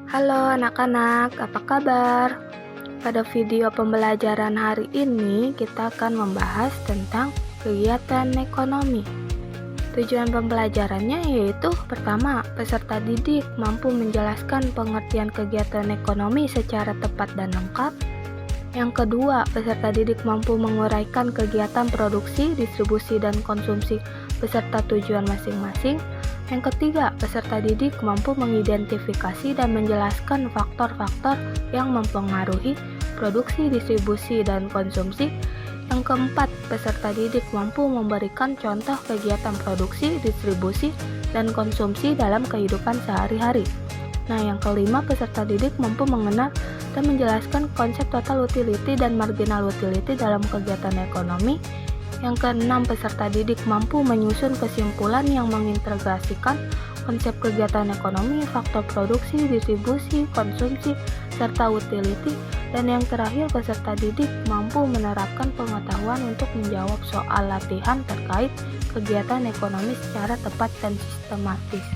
Halo anak-anak, apa kabar? Pada video pembelajaran hari ini, kita akan membahas tentang kegiatan ekonomi. Tujuan pembelajarannya yaitu pertama, peserta didik mampu menjelaskan pengertian kegiatan ekonomi secara tepat dan lengkap. Yang kedua, peserta didik mampu menguraikan kegiatan produksi, distribusi, dan konsumsi beserta tujuan masing-masing. Yang ketiga, peserta didik mampu mengidentifikasi dan menjelaskan faktor-faktor yang mempengaruhi produksi, distribusi, dan konsumsi. Yang keempat, peserta didik mampu memberikan contoh kegiatan produksi, distribusi, dan konsumsi dalam kehidupan sehari-hari. Nah, yang kelima, peserta didik mampu mengenal dan menjelaskan konsep total utility dan marginal utility dalam kegiatan ekonomi. Yang keenam, peserta didik mampu menyusun kesimpulan yang mengintegrasikan konsep kegiatan ekonomi, faktor produksi, distribusi, konsumsi, serta utility. Dan yang terakhir, peserta didik mampu menerapkan pengetahuan untuk menjawab soal latihan terkait kegiatan ekonomi secara tepat dan sistematis.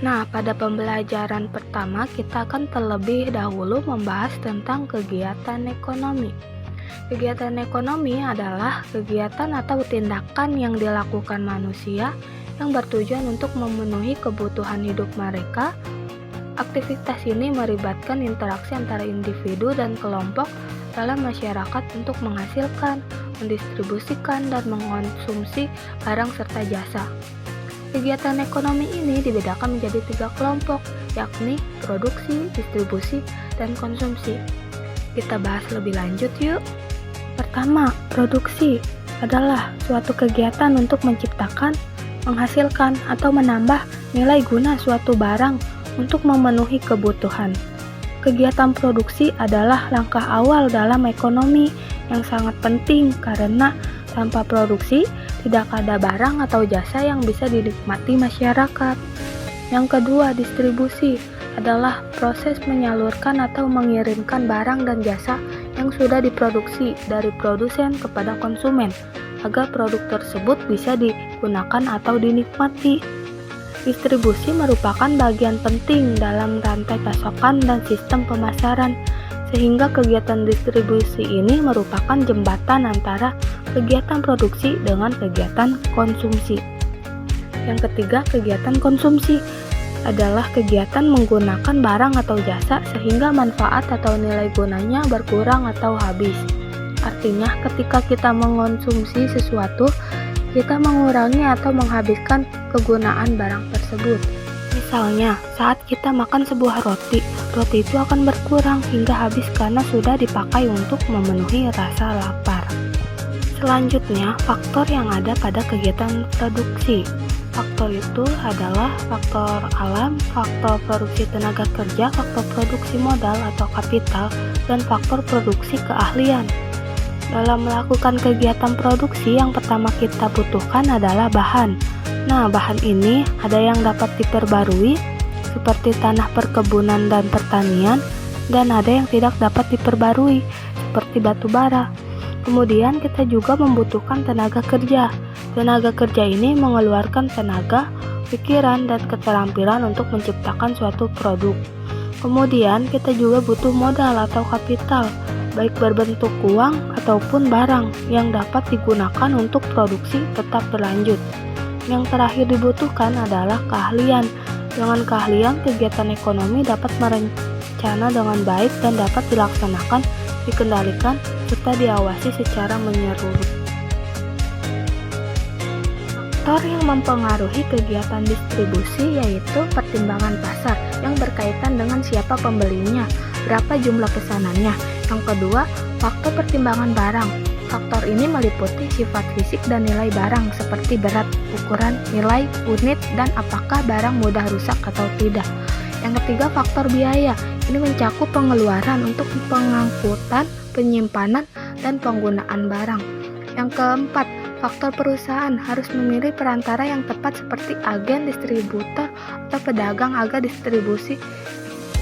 Nah, pada pembelajaran pertama kita akan terlebih dahulu membahas tentang kegiatan ekonomi. Kegiatan ekonomi adalah kegiatan atau tindakan yang dilakukan manusia yang bertujuan untuk memenuhi kebutuhan hidup mereka. Aktivitas ini melibatkan interaksi antara individu dan kelompok dalam masyarakat untuk menghasilkan, mendistribusikan, dan mengkonsumsi barang serta jasa. Kegiatan ekonomi ini dibedakan menjadi 3 kelompok, yakni produksi, distribusi, dan konsumsi. Kita bahas lebih lanjut yuk. Pertama, produksi adalah suatu kegiatan untuk menciptakan, menghasilkan, atau menambah nilai guna suatu barang untuk memenuhi kebutuhan. Kegiatan produksi adalah langkah awal dalam ekonomi yang sangat penting karena tanpa produksi tidak ada barang atau jasa yang bisa dinikmati masyarakat. Yang kedua, distribusi adalah proses menyalurkan atau mengirimkan barang dan jasa yang sudah diproduksi dari produsen kepada konsumen agar produk tersebut bisa digunakan atau dinikmati. Distribusi merupakan bagian penting dalam rantai pasokan dan sistem pemasaran, sehingga kegiatan distribusi ini merupakan jembatan antara kegiatan produksi dengan kegiatan konsumsi. Yang ketiga, kegiatan konsumsi adalah kegiatan menggunakan barang atau jasa sehingga manfaat atau nilai gunanya berkurang atau habis. Artinya, ketika kita mengonsumsi sesuatu, kita mengurangi atau menghabiskan kegunaan barang tersebut. Misalnya, saat kita makan sebuah roti itu akan berkurang hingga habis karena sudah dipakai untuk memenuhi rasa lapar. Selanjutnya, faktor yang ada pada kegiatan produksi. Faktor itu adalah faktor alam, faktor produksi tenaga kerja, faktor produksi modal atau kapital, dan faktor produksi keahlian. Dalam melakukan kegiatan produksi, yang pertama kita butuhkan adalah bahan. Nah, bahan ini ada yang dapat diperbarui, seperti tanah perkebunan dan pertanian, dan ada yang tidak dapat diperbarui, seperti batu bara. Kemudian kita juga membutuhkan tenaga kerja. Tenaga kerja ini mengeluarkan tenaga, pikiran, dan keterampilan untuk menciptakan suatu produk. Kemudian kita juga butuh modal atau kapital, baik berbentuk uang ataupun barang yang dapat digunakan untuk produksi tetap berlanjut. Yang terakhir dibutuhkan adalah keahlian. Dengan keahlian, kegiatan ekonomi dapat merencana dengan baik dan dapat dilaksanakan, dikendalikan, serta diawasi secara menyeluruh. Faktor yang mempengaruhi kegiatan distribusi yaitu pertimbangan pasar yang berkaitan dengan siapa pembelinya, berapa jumlah pesanannya. Yang kedua, faktor pertimbangan barang. Faktor ini meliputi sifat fisik dan nilai barang seperti berat, ukuran, nilai, unit, dan apakah barang mudah rusak atau tidak. Yang ketiga, faktor biaya. Ini mencakup pengeluaran untuk pengangkutan, penyimpanan, dan penggunaan barang. Yang keempat, faktor perusahaan harus memilih perantara yang tepat seperti agen, distributor, atau pedagang agar distribusi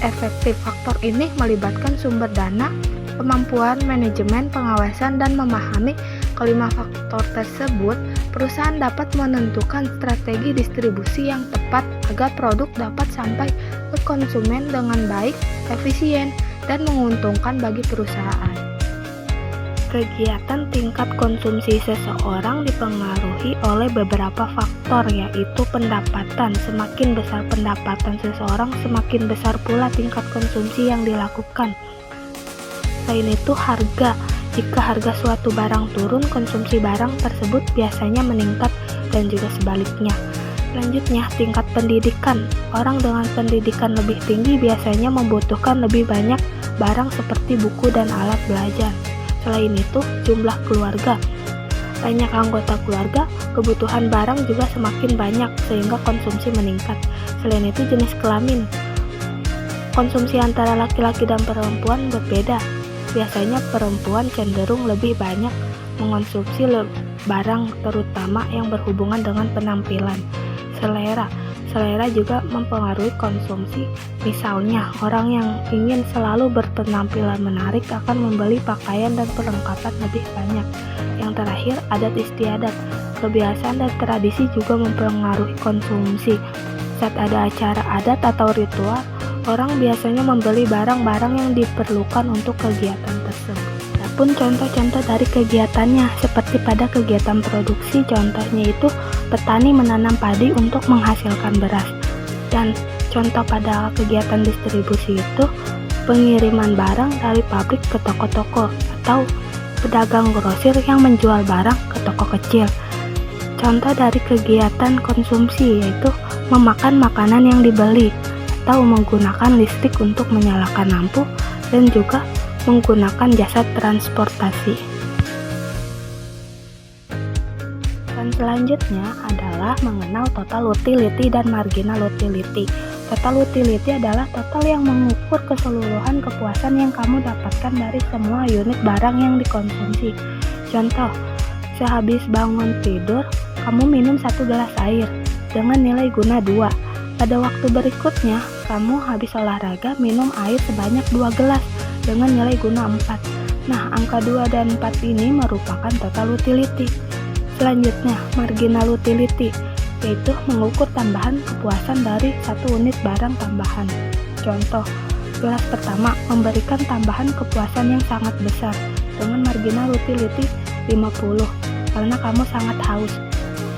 efektif. Faktor ini melibatkan sumber dana, kemampuan manajemen, pengawasan, dan memahami kelima faktor tersebut, perusahaan dapat menentukan strategi distribusi yang tepat agar produk dapat sampai ke konsumen dengan baik, efisien, dan menguntungkan bagi perusahaan. Kegiatan tingkat konsumsi seseorang dipengaruhi oleh beberapa faktor, yaitu pendapatan. Semakin besar pendapatan seseorang, semakin besar pula tingkat konsumsi yang dilakukan. Selain itu, harga. Jika harga suatu barang turun, konsumsi barang tersebut biasanya meningkat dan juga sebaliknya. Selanjutnya, tingkat pendidikan. Orang dengan pendidikan lebih tinggi biasanya membutuhkan lebih banyak barang seperti buku dan alat belajar. Selain itu, jumlah keluarga. Banyak anggota keluarga, kebutuhan barang juga semakin banyak sehingga konsumsi meningkat. Selain itu, jenis kelamin. Konsumsi antara laki-laki dan perempuan berbeda. Biasanya perempuan cenderung lebih banyak mengonsumsi barang, terutama yang berhubungan dengan penampilan. Selera juga mempengaruhi konsumsi. Misalnya, orang yang ingin selalu berpenampilan menarik akan membeli pakaian dan perlengkapan lebih banyak. Yang terakhir, adat istiadat. Kebiasaan dan tradisi juga mempengaruhi konsumsi. Saat ada acara adat atau ritual, orang biasanya membeli barang-barang yang diperlukan untuk kegiatan tersebut. Adapun contoh-contoh dari kegiatannya, seperti pada kegiatan produksi, contohnya itu petani menanam padi untuk menghasilkan beras. Dan contoh pada kegiatan distribusi itu pengiriman barang dari pabrik ke toko-toko atau pedagang grosir yang menjual barang ke toko kecil. Contoh dari kegiatan konsumsi yaitu memakan makanan yang dibeli atau menggunakan listrik untuk menyalakan lampu dan juga menggunakan jasa transportasi. Dan selanjutnya adalah mengenal total utility dan marginal utility. Total utility adalah total yang mengukur keseluruhan kepuasan yang kamu dapatkan dari semua unit barang yang dikonsumsi. Contoh, sehabis bangun tidur, kamu minum 1 gelas air dengan nilai guna 2. Pada waktu berikutnya, kamu habis olahraga minum air sebanyak 2 gelas dengan nilai guna 4. Nah, angka 2 dan 4 ini merupakan total utility. Selanjutnya, marginal utility, yaitu mengukur tambahan kepuasan dari 1 unit barang tambahan. Contoh, gelas pertama memberikan tambahan kepuasan yang sangat besar dengan marginal utility 50 karena kamu sangat haus.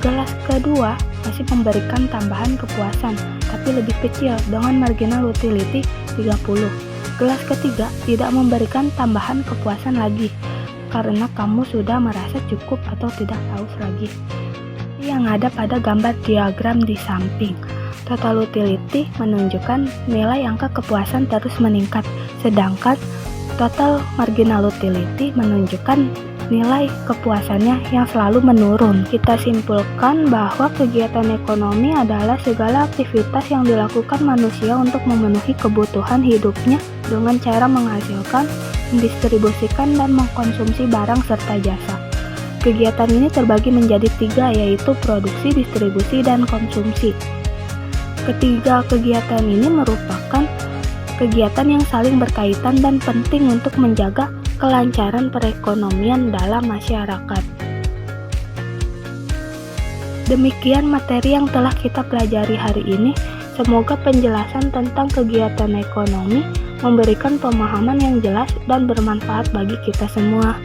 Gelas kedua masih memberikan tambahan kepuasan tapi lebih kecil dengan marginal utility 30. Gelas ketiga tidak memberikan tambahan kepuasan lagi karena kamu sudah merasa cukup atau tidak haus lagi. Yang ada pada gambar diagram di samping. Total utility menunjukkan nilai angka kepuasan terus meningkat, sedangkan total marginal utility menunjukkan nilai kepuasannya yang selalu menurun. Kita simpulkan bahwa kegiatan ekonomi adalah segala aktivitas yang dilakukan manusia untuk memenuhi kebutuhan hidupnya dengan cara menghasilkan, mendistribusikan, dan mengkonsumsi barang serta jasa. Kegiatan ini terbagi menjadi 3, yaitu produksi, distribusi, dan konsumsi. Ketiga kegiatan ini merupakan kegiatan yang saling berkaitan dan penting untuk menjaga kelancaran perekonomian dalam masyarakat. Demikian materi yang telah kita pelajari hari ini. Semoga penjelasan tentang kegiatan ekonomi memberikan pemahaman yang jelas dan bermanfaat bagi kita semua.